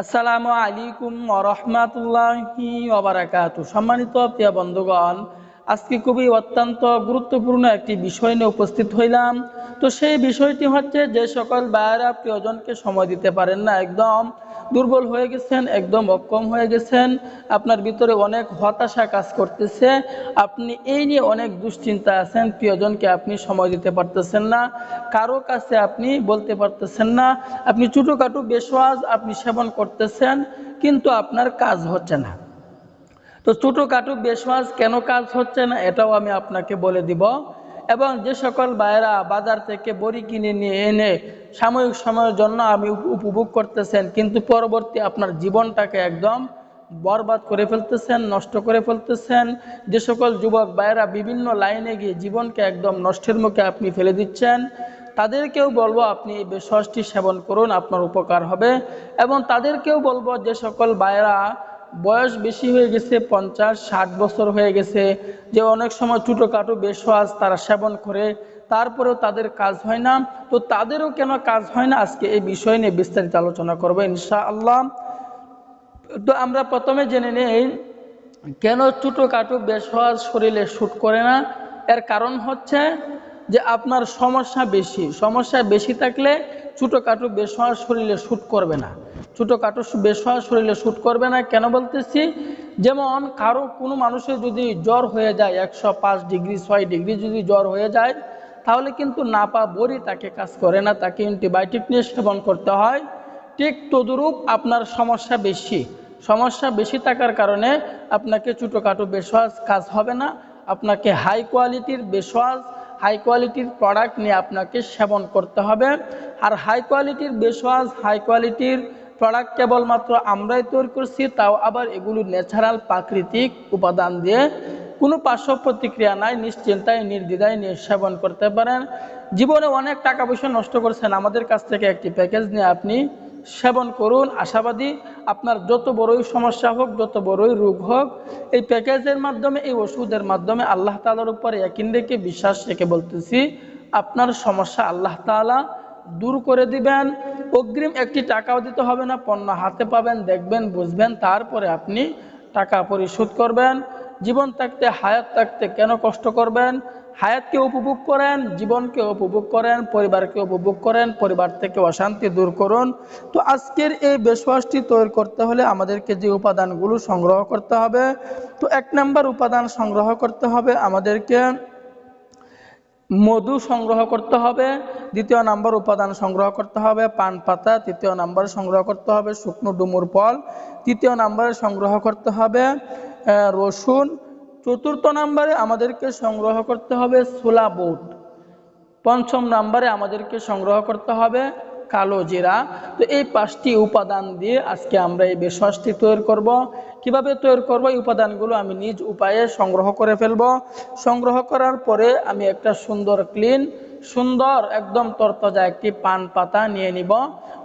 আসসালামু আলাইকুম ওয়া রাহমাতুল্লাহি ওয়া বারাকাতুহু। সম্মানিত প্রিয় বন্ধুগণ, আজকে খুবই অত্যন্ত গুরুত্বপূর্ণ একটি বিষয় নিয়ে উপস্থিত হইলাম। তো সেই বিষয়টি হচ্ছে, যে সকল ভাইয়েরা প্রিয়জনকে সময় দিতে পারেন না, একদম দুর্বল হয়ে গেছেন, একদম অক্ষম হয়ে গেছেন, আপনার ভিতরে অনেক হতাশা কাজ করতেছে, আপনি এই নিয়ে অনেক দুশ্চিন্তা আছেন, প্রিয়জনকে আপনি সময় দিতে পারতেছেন না, কারো কাছে আপনি বলতে পারতেছেন না, আপনি ছোটোখাটো বেশওয়াজ আপনি সেবন করতেছেন, কিন্তু আপনার কাজ হচ্ছে না। তো ছোটোখাটো বেশওয়াজ কেন কাজ হচ্ছে না, এটাও আমি আপনাকে বলে দিব। এবং যে সকল ভাইয়েরা বাজার থেকে বড়ি কিনে নিয়ে এনে সাময়িক সময়ের জন্য আমি উপভোগ করতেছেন, কিন্তু পরবর্তী আপনার জীবনটাকে একদম বরবাদ করে ফেলতেছেন, নষ্ট করে ফেলতেছেন। যে সকল যুবক ভাইয়েরা বিভিন্ন লাইনে গিয়ে জীবনকে একদম নষ্টের মুখে আপনি ফেলে দিচ্ছেন, তাদেরকেও বলবো আপনি এই বেশওয়াজটি সেবন করুন, আপনার উপকার হবে। এবং তাদেরকেও বলবো, যে সকল ভাইয়েরা বয়স বেশি হয়ে গেছে, 50-60 বছর হয়ে গেছে, যে অনেক সময় ছোটোখাটো বেশওয়াজ তারা সেবন করে, তারপরেও তাদের কাজ হয় না, তো তাদেরও কেন কাজ হয় না, আজকে এই বিষয় নিয়ে বিস্তারিত আলোচনা করবো ইনশাআল্লাহ। তো আমরা প্রথমে জেনে নেই, কেন ছোটোখাটো বেশওয়াজ শরীরে শ্যুট করে না। এর কারণ হচ্ছে যে আপনার সমস্যা বেশি থাকলে ছোটোখাটো বেশওয়াজ শরীরে শ্যুট করবে না। ছোটোখাটো বেশওয়াজ শরীরে শ্যুট করবে না কেন বলতেছি, যেমন কোনো মানুষের যদি জ্বর হয়ে যায় 105 ডিগ্রি 6 ডিগ্রি যদি জ্বর হয়ে যায়, তাহলে কিন্তু নাপা বড়ি তাকে কাজ করে না, তাকে অ্যান্টিবায়োটিক নিয়ে সেবন করতে হয়। ঠিক তদুরূপ আপনার সমস্যা বেশি থাকার কারণে আপনাকে ছোটোখাটো বেশওয়াজ কাজ হবে না, আপনাকে হাই কোয়ালিটির বেশওয়াজ, হাই কোয়ালিটির প্রোডাক্ট নিয়ে আপনাকে সেবন করতে হবে। আর হাই কোয়ালিটির বেশওয়াজ, হাই কোয়ালিটির প্রোডাক্ট কেবলমাত্র আমরাই তৈরি করছি, তাও আবার এগুলো ন্যাচারাল প্রাকৃতিক উপাদান দিয়ে, কোনো পার্শ্ব প্রতিক্রিয়া নাই, নিশ্চিন্তায় নির্দ্বিধায় নিয়ে সেবন করতে পারেন। জীবনে অনেক টাকা পয়সা নষ্ট করছেন, আমাদের কাছ থেকে একটি প্যাকেজ নিয়ে আপনি সেবন করুন। আশাবাদী, আপনার যত বড়ই সমস্যা হোক, যত বড়ই রোগ হোক, এই প্যাকেজের মাধ্যমে, এই ওষুধের মাধ্যমে আল্লাহ তাআলার উপরে ইয়াকিন রেখে, বিশ্বাস রেখে বলতেছি, আপনার সমস্যা আল্লাহ তাআলা দূর করে দিবেন। অগ্রিম একটি টাকাও দিতে হবে না, পণ্য হাতে পাবেন, দেখবেন, বুঝবেন, তারপরে আপনি টাকা পরিশোধ করবেন। জীবন থাকতে, হায়াত থাকতে কেন কষ্ট করবেন? হায়াতকে উপভোগ করেন, জীবনকে উপভোগ করেন, পরিবারকে উপভোগ করেন, পরিবার থেকে অশান্তি দূর করুন। তো আজকের এই বেশওয়াজটি তৈরি করতে হলে আমাদেরকে যে উপাদানগুলো সংগ্রহ করতে হবে, তো 1 নম্বর উপাদান সংগ্রহ করতে হবে আমাদেরকে মধু সংগ্রহ করতে হবে। 2য় নাম্বার উপাদান সংগ্রহ করতে হবে পান পাতা। 3য় নাম্বার সংগ্রহ করতে হবে শুকনো ডুমুর ফল। 3য় নাম্বারে সংগ্রহ করতে হবে রসুন। 4র্থ নাম্বারে আমাদেরকে সংগ্রহ করতে হবে ছোলা বুট। 5ম নাম্বারে আমাদেরকে সংগ্রহ করতে হবে কালো জিরা। তো এই 5টি উপাদান দিয়ে আজকে আমরা এই বেশওয়াজটি তৈরি করব। কিভাবে তৈরি করব, এই উপাদানগুলো আমি নিজ উপায়ে সংগ্রহ করে ফেলব। সংগ্রহ করার পরে আমি একটা সুন্দর একদম তরতাজা একটি পান পাতা নিয়ে নিব।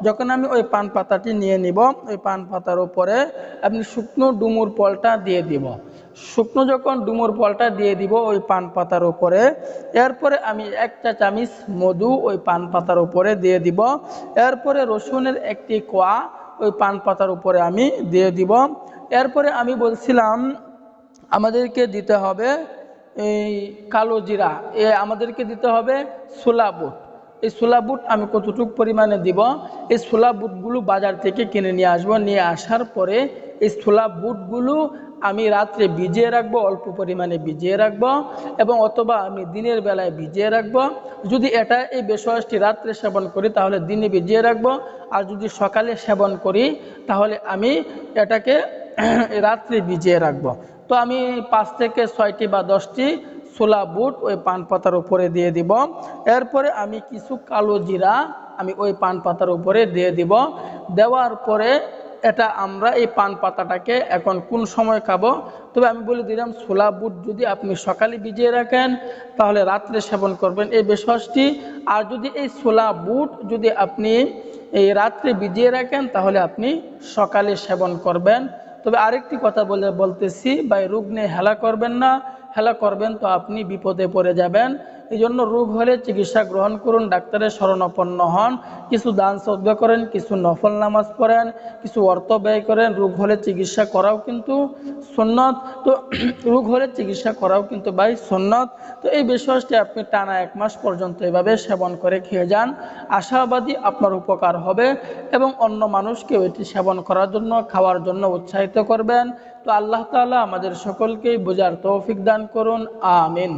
যখন আমি ওই পান পাতাটি নিয়ে নিব, ওই পান পাতার উপরে আপনি শুকনো ডুমুর ফলটা দিয়ে দিব। শুকনো যখন ডুমুর ফলটা দিয়ে দিব ওই পান পাতার উপরে, এরপরে আমি 1 চা চামচ মধু ওই পান পাতার উপরে দিয়ে দিব। এরপরে রসুনের একটি কোয়া ওই পান পাতার উপরে আমি দিয়ে দিব। এরপরে আমি বলছিলাম আমাদেরকে দিতে হবে এই কালো জিরা, আমাদেরকে দিতে হবে ছোলা বুট। এই ছোলা বুট আমি কতটুকু পরিমাণে দিব, এই ছোলা বুটগুলো বাজার থেকে কিনে নিয়ে আসবো। নিয়ে আসার পরে এই ছোলা বুটগুলো আমি রাত্রে ভিজিয়ে রাখবো, অল্প পরিমাণে ভিজিয়ে রাখবো, এবং অথবা আমি দিনের বেলায় ভিজিয়ে রাখবো। যদি এই বেশওয়াজটি রাত্রে সেবন করি তাহলে দিনে ভিজিয়ে রাখবো, আর যদি সকালে সেবন করি তাহলে আমি এটাকে রাত্রে ভিজিয়ে রাখবো। তো আমি 5 থেকে 6টি বা 10টি ছোলা বুট ওই পান পাতার উপরে দিয়ে দিব। এরপরে আমি কিছু কালো জিরা আমি ওই পান পাতার উপরে দিয়ে দিব। দেওয়ার পরে এটা আমরা এই পান পাতাটাকে এখন কোন সময় খাবো, তবে আমি বলে দিলাম ছোলা বুট যদি আপনি সকালে ভিজিয়ে রাখেন তাহলে রাত্রে সেবন করবেন এই বেশওয়াজটি। আর যদি এই ছোলা বুট যদি আপনি এই রাত্রে ভিজিয়ে রাখেন তাহলে আপনি সকালে সেবন করবেন। তবে আরেকটি কথা বলতেছি, ভাই রোগ নিয়ে হেলা করবেন না, হেলা করবেন তো আপনি বিপদে পড়ে যাবেন। এই জন্য রোগ হলে চিকিৎসা গ্রহণ করুন, ডাক্তারের শরণাপন্ন হন, কিছু দান সদকা করেন, কিছু নফল নামাজ পড়েন, কিছু অর্থ ব্যয় করেন। রোগ হলে চিকিৎসা করাও কিন্তু সুন্নত। তো রোগ হলে চিকিৎসা করাও কিন্তু ভাই সুন্নত। তো এই বিশ্বাসটি আপনি টানা 1 মাস পর্যন্ত এভাবে সেবন করে খেয়ে যান, আশাবাদী আপনার উপকার হবে এবং অন্য মানুষকেও এটি সেবন করার জন্য, খাওয়ার জন্য উৎসাহিত করবেন। তো আল্লাহ তাআলা আমাদের সকলকেই বোঝার তৌফিক দান করুন, আমিন।